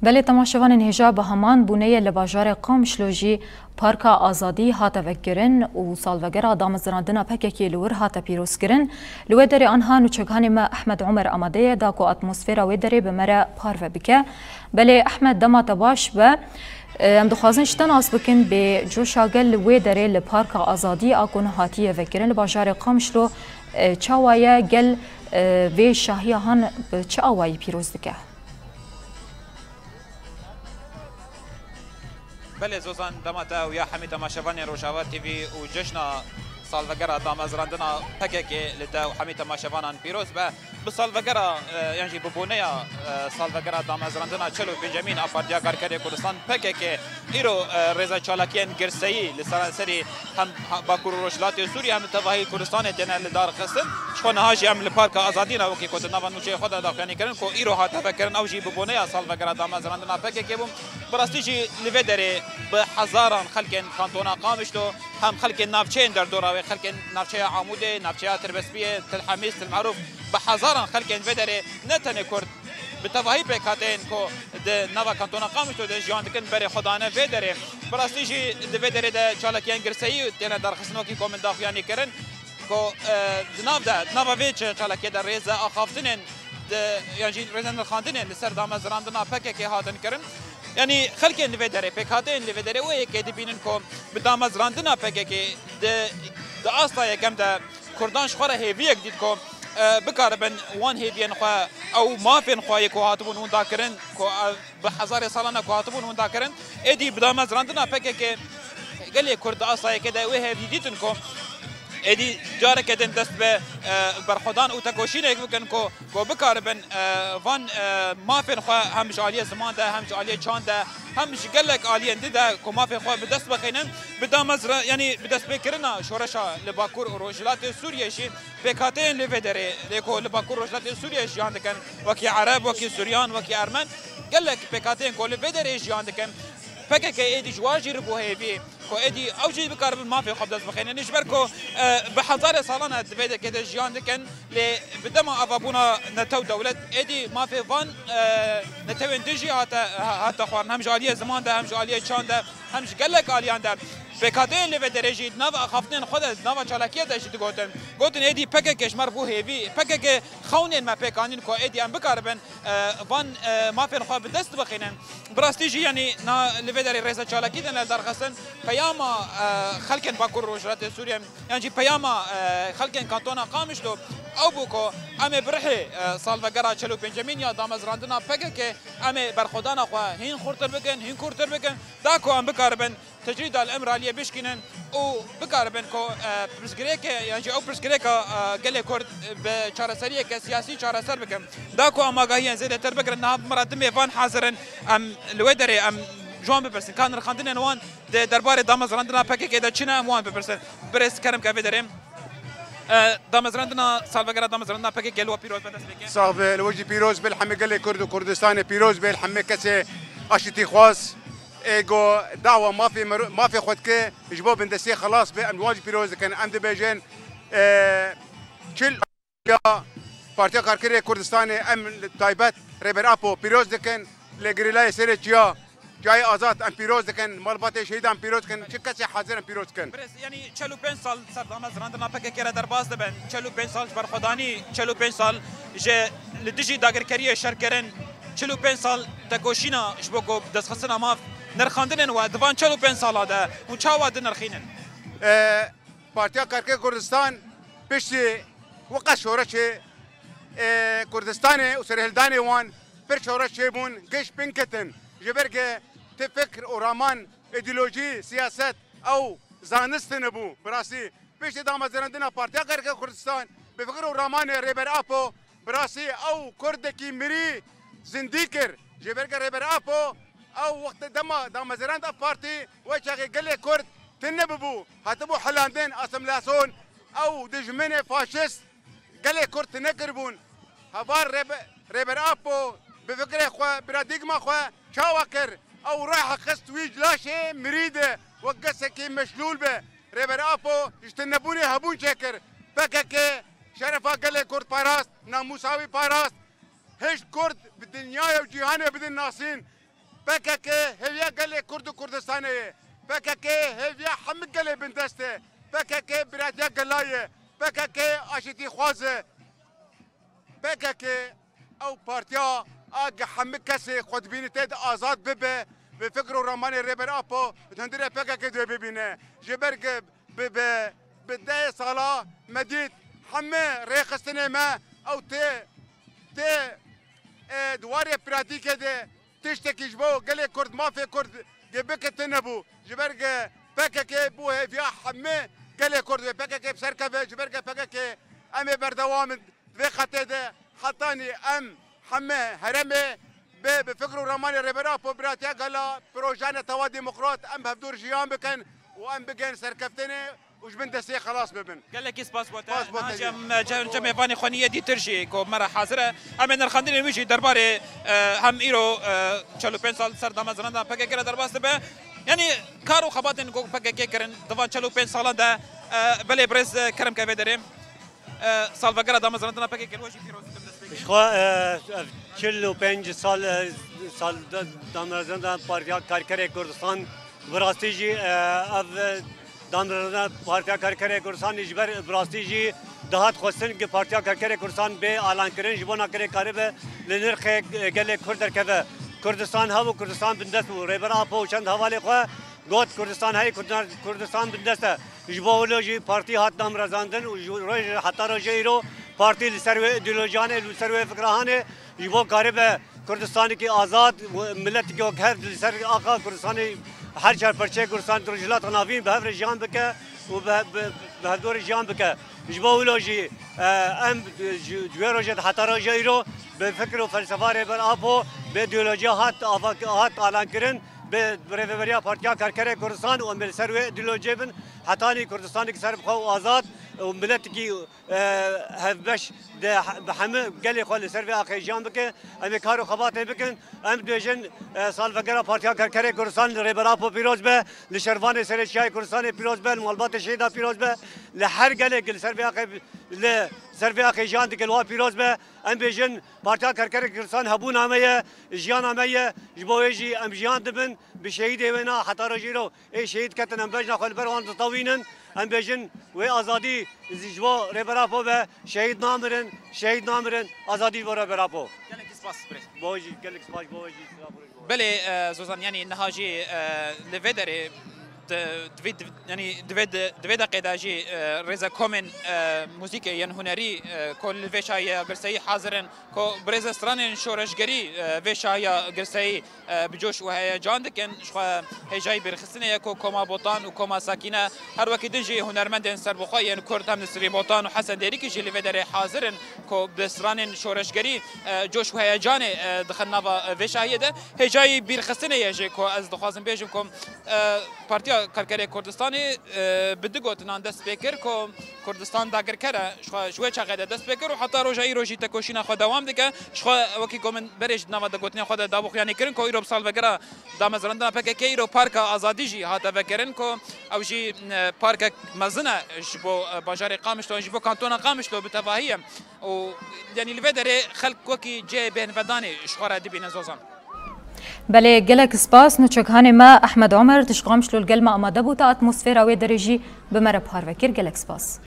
بله تماشاوان انهجا به همان بونه لباجار قامشلوجی پارکا آزادی هات وگرن و سالوگر آدم زراندنا پککی لور هات پیروز کرن لو دری آنها نوچگانی ما احمد عمر آماده داکو اتمسفر و دری به مرا پار و بکه بله احمد دمات باش به ام دخوازن شتن آس بکن به جوشاگل و دری لپارکا آزادی آکون هاتی وگرن لباجار قامشلو چاوایه گل و شاهی هان چه آوایی پیروز دکه بله زوزان دماتا ويا حمي تماشاواني روجاوات تي في وجشنا سالفقرا دامزراندنا بككي لدا وحمي تماشاوانان بيروز با بسالفقرا يعني ببونيا سالفقرا دامزراندنا تشلو بنجامين افارديا كاركري كردستان بككي ايرو رضا چالاكيان گرسي لسري هم باكور روجلاتي سوريا هم تباهي كردستان دنا لدار خصن شكون هاجي ام البارك ازادينا وكي كنت نافا نوچي خدا دافاني كرن كو ايرو هاتا فكرن اوجي ببونيا سالفقرا دامزراندنا بككي بوم براستيجي ليفدري بحزاران خلقن كانتونا قامشتو هم خلقن نافچين در دورا خلقن نافچه عموده نافچه تربسبيه تلحميس المعروف بحزاران خلقن فدري نتنه كرد بتوهي بكاتين كو د نوا كانتونا قامشتو د جيان دكن بري خدانه فدري براستيجي د فدري د چالكيان گرسي تنا در خصنوكي كومن دافياني كرن كو دناف دا نوا ويچ چالكي در ريزا اخافتنن يعني ريزن الخاندنن لسر دامزراندنا پككي هاتن كرن يعني خلقين لفدري بكاتين لفدري وهيك دبينن كو بدامز راندنا بككي د اصلا يكم د كردان شخره هيفيك ديد كو بكاربن وان هيفين خو او ما فين خو يكو هاتبون ون داكرن كو بحزار سالانه كو هاتبون ون داكرن ادي بدامز راندنا بككي قال لي كرد اصلا كده وهي ديدن كو ادي جاره كدن دست به برخدان او تکوشین یک بکن کو بکاربن وان ما فين خو همش عالیه زمان ده همش عالیه چاند ده همش گلک عالیه ده کو ما فين خو بدست بخینن بدامز يعني بدست بکرنا شورشا لباکور روجلات سوریه شی بکاتین لفدری لکو لباکور روجلات سوریه شی عندكن وكي عرب وكي سوريان وكي ارمن گلک بکاتین کو لفدری شی عندكن فكك ايدي جواجي ربو هيفي كو ايدي اوجي بكارب ما في خبز بخينا نجبركو بحضاره صالنا تبدا كده جيان دكن ل بدما افابونا نتو دولت ايدي ما في فان نتو اندجي هاتا خوارن هم جاليه زمان ده هم جاليه چان ده هم قالك اليان ده بكادين اللي بدرجي نوا خفتن خود نوا چالاكيه ده شد گوتن ايدي فككش مربو هيفي فكك خونين ما بكانين كو ايدي ام بكاربن فان ما في خو بدست بخينا براستيجي يعني نا لفدري رئيس چالاكي ده درخصن پیاما خلقن باکور روجرات سوريا يعني پیاما خلقن كانتونا قامشلو او بوكو امي برحي سالفقرا چلو بنجامين يا دامز راندنا فكك امي برخدانا خو هين خورتر بكن هين خورتر بكن داكو ام بكاربن تجريد الامر عليه بشكنن او بكاربن كو برسكريك يعني او برسكريك قال كورد بشارسريه كسياسي شارسر بكم داكو اما غاهين زيد تربكر نهاب مراتم فان حاضرن ام الودري ام جوان ببرسن كان رخاندن نوان دربار دامز راندنا پکه دا چنا موان ببرسن برس کرم که دریم دامز راندنا سالفقرا دامز راندنا پکه گلو پیروز بدس بکن صاحب الوجه پیروز بالحمه قال كرد وكردستان پیروز بالحمه كسي اشتي خواص ايجو دعوه ما في خدك جبوب اندسي خلاص بامواج بيروز كان عند بيجين كل بارتي كاركري كردستان ام تايبات ريبر ابو بيروز كان لجريلاي سيريتيا جاي ازات ام بيروز كان مالباتي شهيد ام بيروز كان شكاسي حاضر ام بيروز كان يعني چلو 5 سال سر دامز راندنا پکه كره درباز دبن چلو 5 سال بر خداني چلو 5 سال ج لدجي داگرکری شرکرن چلو 5 سال تکوشینا جبوکو دست خصنا ماف نرخاندن و دوان چلو 5 سال ده و چاوا د نرخینن پارتیا کارکر کردستان پشتی وقت شورش کردستان و سرهلدان وان پر شورش بون گش بنکتن جبرگه تفکر و رامان ایدئولوژی سیاست او زانستن بو براسی پشتی دامزرندنا پارتیا کارکر کردستان بفکر و رامان ریبر اپو براسی او کردکی مری زندیکر جبرگه ریبر اپو او وقت دما زراند بارتي وجهي قال لي كرد تنببو هتبو حلاندين اسملاسون او دجمنه فاشيست قال لي كرد تنقربون هبار ريبر ابو بفكره خو براديغما خو شاوكر او راح خست ويج لاشي مريده وقسكي مشلول به ريبر ابو يجتنبوني هبون شكر فكك شرفا قال لي كرد باراست ناموساوي باراست هيش كرد بالدنيا وجيهانه بدن ناسين PKK هویه گله کرد و کردستانه PKK هویه همه گله بندسته PKK برادیا گلایه PKK آشتی خوازه PKK او پارتیا آگه همه کسی خودبینی تید آزاد ببه به فکر و رمانی ریبر آپو تندره PKK دوی ببینه جبرگ به 10 ساله مدید همه ریخستنه ما او تی دواری پراتیکه ده تشتكي جبو قال لي كرد ما في كرد جبك تنبو جبرق PKK بو هي حمي قال لي كرد PKK بسركه جبرق PKK امي بردوام في خطيده حطاني ام حمي هرمي بفكروا رماني ريبرا بوبراتيا قال بروجانا توا ديمقراط ام بهدور جيان بكن وام بكن سركفتني وش بنت سي خلاص ببن قال لك كيس باسبورت جمع فاني خونيه دي ترجي كو مره حاضره امن الخندين ويجي درباري هم ايرو 45 سال سر دامازران PKK درباس به يعني كارو خباتن كو PKK كرن دفان 45 سال ده بلي بريز كرم كافيدريم سالفاغرا دامازران PKK وجي فيروز اشخا 45 سال دامازران پارتیا کارکر کردستان براستیجی اف دانرنا پارتیا کارکر کردستان اجبر براستیجی دهات خوستن که پارتیا کارکر کردستان به اعلان کردن جبونا کره کاربه لنرخ گله کردر کده کردستان ها و کردستان بندست و ریبرا پو چند حواله خو گوت کردستان های کردستان بندست جبولوجی پارتی هات نام رزاندن و روز حتی روزی رو پارتی لسروی ایدئولوژیانه لسروی فکرهانه جبو کاربه کردستانی که آزاد ملت که هف لسر آقا کردستانی هر چهار پرچه کردستان ترجلات نافین به هفر جان بکه و به دور جان بکه جبولوجی ام جویروجت حتی روزی رو به فکر و فلسفه ریبر آپو به ایدئولوژی هات اعلان کردن به ریوریا پارتیا کارکر کردستان و مل سروی ایدئولوژی بن حتانی کردستانی که سر بخو آزاد و ملت کی هفبش ده بحمه قال يقول سروي اخي جان بك ام كارو خباطه بكن ام دوجن سالفاغرا پارتیا کارکر کردستان ریبرا پیروز به لشروان سر شای کردستان پیروز به مالبات شهدا پیروز به لهر قال سروي اخي سروي اخي جان دكل پیروز به ام بيجن پارتیا کارکر کردستان هبون اميه جان اميه جبويجي ام جان دبن بشهيد وينا حتى رجيرو اي شهيد كتن ام بجنا خل بروان طوينن ام بيجن و ازادي جبو ریبرا به شهید نامرن ازادي ریبرا پو قال لك سباس بريس بوجي قال لك سباش بوجي بله زوزان يعني نهاجي لفيدري يعني دوید قیداجی رزا کومن موسیقی ین هنری کل وشای گرسایی حاضرن کو برز استران شورشگری وشای گرسایی بجوش و هیجان دکن شخوا هجای برخصنه کو کما بوتان و کما ساکینه هر وقت دجی هنرمندن سربخوی ین کرد هم نسری بوتان و حسن دیری که جلی ودر حاضرن کو بستران شورشگری جوش و هیجان دخل نوا وشای ده هجای برخصنه یجی کو از دخوازم بیجم کو پارتیا کارکر کردستانی بدگوت نان دست بکر کو کردستان داگر کره شوی چقدر دست بکر و حتی روزی تکوشینا خود دوام دیگه شخوا وکی کومن برش نوا دگوتنی خود دابخ یعنی کرن کو ایرو سال وگرا دامزرندنا PKK ایرو پارک آزادی جی هات وکرن کو او جی پارک مزنه جبو بازار قامشلو جبو کانتون قامشلو بتواهیم و یعنی لودره خلق وکی جه بین ودانی شخورا دی بین زوزان بله گلک سپاس نوچکهان ما احمد عمر تشقامشلو القلمة اماده بوتا اتموسفيرا وي درجي بمرب هار وكير گلک سپاس